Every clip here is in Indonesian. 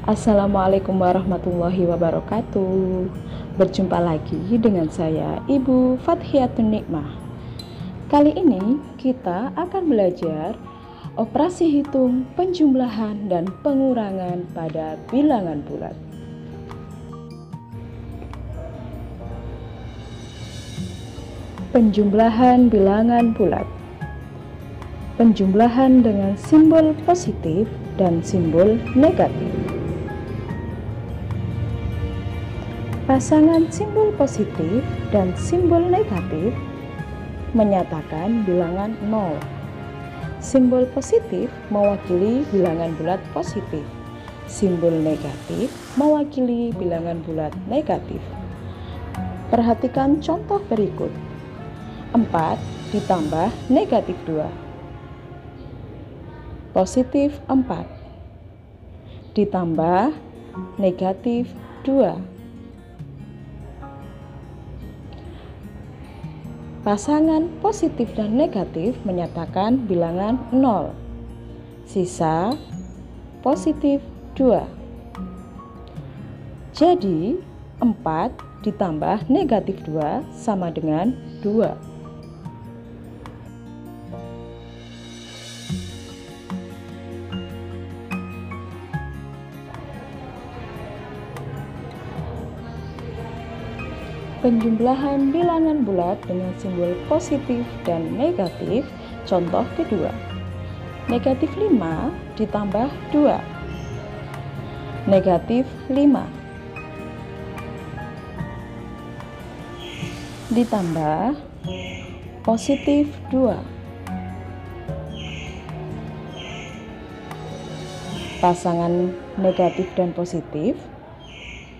Assalamualaikum warahmatullahi wabarakatuh. Berjumpa lagi dengan saya Ibu Fathiyatun Nikmah. Kali ini kita akan belajar operasi hitung, penjumlahan, dan pengurangan pada bilangan bulat. Penjumlahan bilangan bulat. Penjumlahan dengan simbol positif dan simbol negatif. Pasangan simbol positif dan simbol negatif menyatakan bilangan 0. Simbol positif mewakili bilangan bulat positif. Simbol negatif mewakili bilangan bulat negatif. Perhatikan contoh berikut. 4 ditambah negatif 2. Positif 4 ditambah negatif 2. Pasangan positif dan negatif menyatakan bilangan 0. Sisa positif 2. Jadi 4 ditambah negatif 2 sama dengan 2. Penjumlahan bilangan bulat dengan simbol positif dan negatif. Contoh kedua. Negatif 5 ditambah 2. Negatif 5 ditambah positif 2. Pasangan negatif dan positif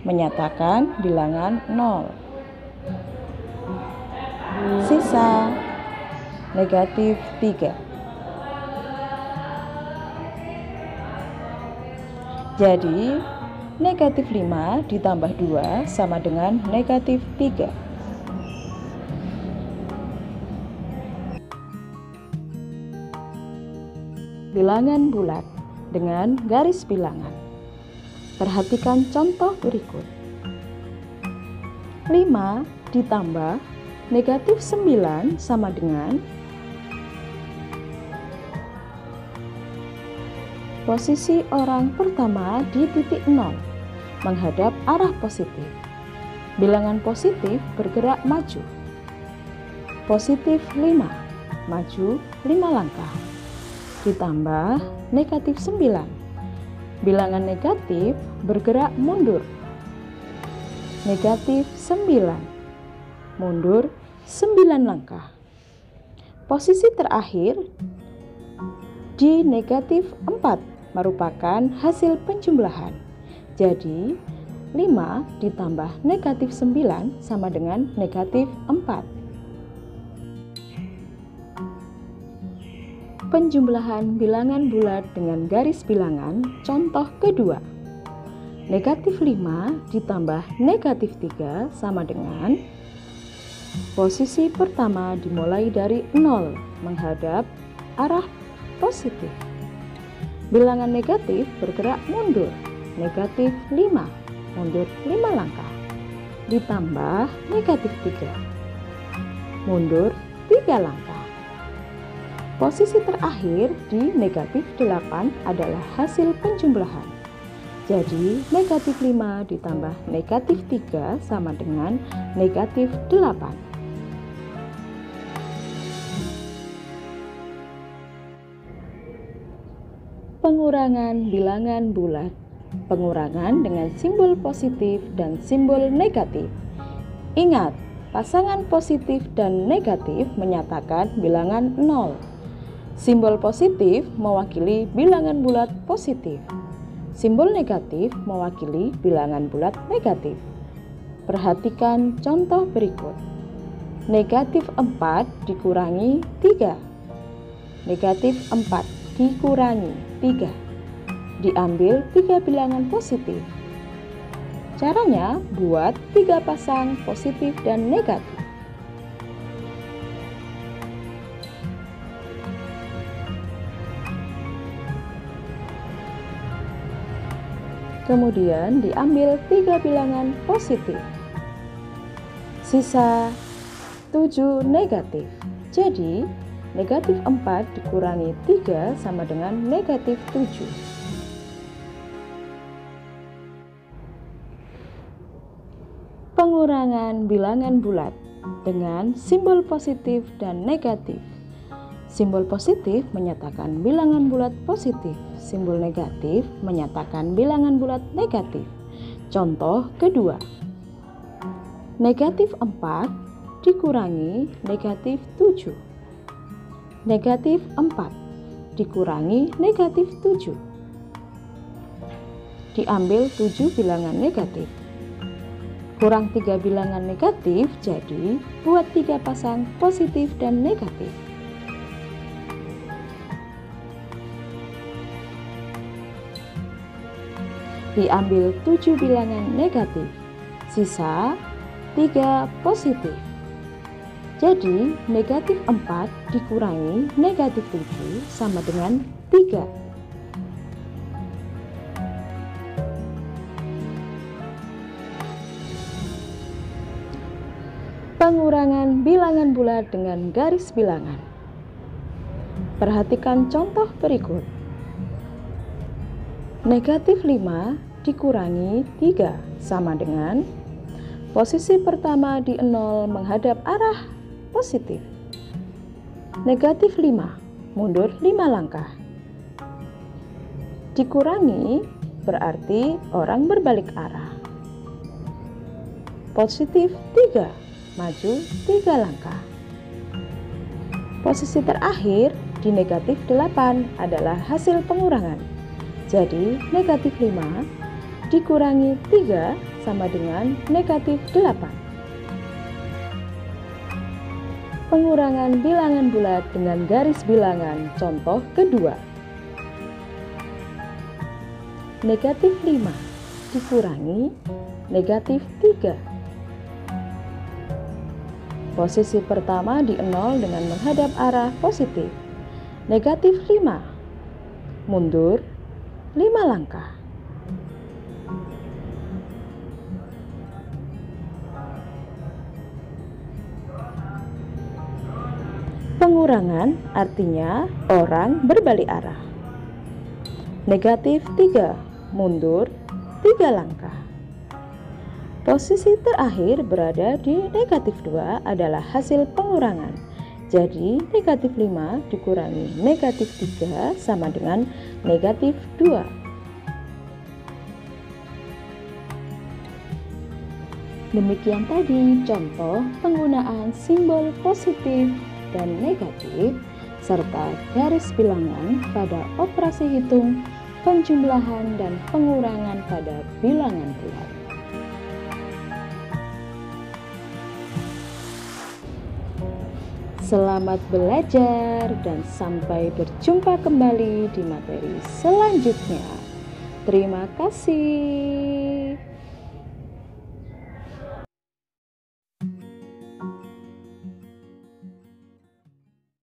menyatakan bilangan 0. Sisa negatif 3. Jadi negatif 5 ditambah 2 sama dengan negatif 3. Bilangan bulat dengan garis bilangan. Perhatikan contoh berikut. 5 ditambah negatif 9 sama dengan posisi orang pertama di titik 0 menghadap arah positif. Bilangan positif bergerak maju. Positif 5 maju 5 langkah ditambah negatif 9. Bilangan negatif bergerak mundur. Negatif 9 mundur 9 langkah. Posisi terakhir di negatif 4 merupakan hasil penjumlahan. Jadi 5 ditambah negatif 9 sama dengan negatif 4. Penjumlahan bilangan bulat dengan garis bilangan. Contoh kedua. Negatif 5 ditambah negatif 3 sama dengan posisi pertama dimulai dari 0 menghadap arah positif. Bilangan negatif bergerak mundur. Negatif 5 mundur 5 langkah ditambah negatif 3 mundur 3 langkah. Posisi terakhir di negatif 8 adalah hasil penjumlahan. Jadi negatif 5 ditambah negatif 3 sama dengan negatif 8. Pengurangan bilangan bulat. Pengurangan dengan simbol positif dan simbol negatif. Ingat, pasangan positif dan negatif menyatakan bilangan 0. Simbol positif mewakili bilangan bulat positif. Simbol negatif mewakili bilangan bulat negatif. Perhatikan contoh berikut. Negatif 4 dikurangi 3. Negatif 4 dikurangi 3. Diambil 3 bilangan positif. Caranya, buat 3 pasang positif dan negatif. Kemudian diambil 3 bilangan positif. Sisa 7 negatif. Jadi, negatif 4 dikurangi 3 sama dengan negatif 7. Pengurangan bilangan bulat dengan simbol positif dan negatif. Simbol positif menyatakan bilangan bulat positif, simbol negatif menyatakan bilangan bulat negatif. Contoh kedua, negatif 4 dikurangi negatif 7. Negatif 4 dikurangi negatif 7. Diambil 7 bilangan negatif. Kurang 3 bilangan negatif, jadi buat 3 pasang positif dan negatif. Diambil 7 bilangan negatif, sisa 3 positif. Jadi negatif 4 dikurangi negatif 7 sama dengan 3. Pengurangan bilangan bulat dengan garis bilangan. Perhatikan contoh berikut. Negatif 5 dikurangi 3 sama dengan posisi pertama di 0 menghadap arah positif. Negatif 5 mundur 5 langkah. Dikurangi berarti orang berbalik arah. Positif 3 maju 3 langkah. Posisi terakhir di negatif 8 adalah hasil pengurangan. Jadi negatif 5 dikurangi 3 sama dengan negatif 8. Pengurangan bilangan bulat dengan garis bilangan. Contoh kedua. Negatif 5 dikurangi negatif 3. Posisi pertama di 0 dengan menghadap arah positif. Negatif 5 mundur 5 langkah. Pengurangan artinya orang berbalik arah. Negatif 3 mundur 3 langkah. Posisi terakhir berada di negatif 2 adalah hasil pengurangan. Jadi negatif 5 dikurangi negatif 3 sama dengan negatif 2. Demikian tadi contoh penggunaan simbol positif dan negatif serta garis bilangan pada operasi hitung, penjumlahan, dan pengurangan pada bilangan bulat. Selamat belajar dan sampai berjumpa kembali di materi selanjutnya. Terima kasih.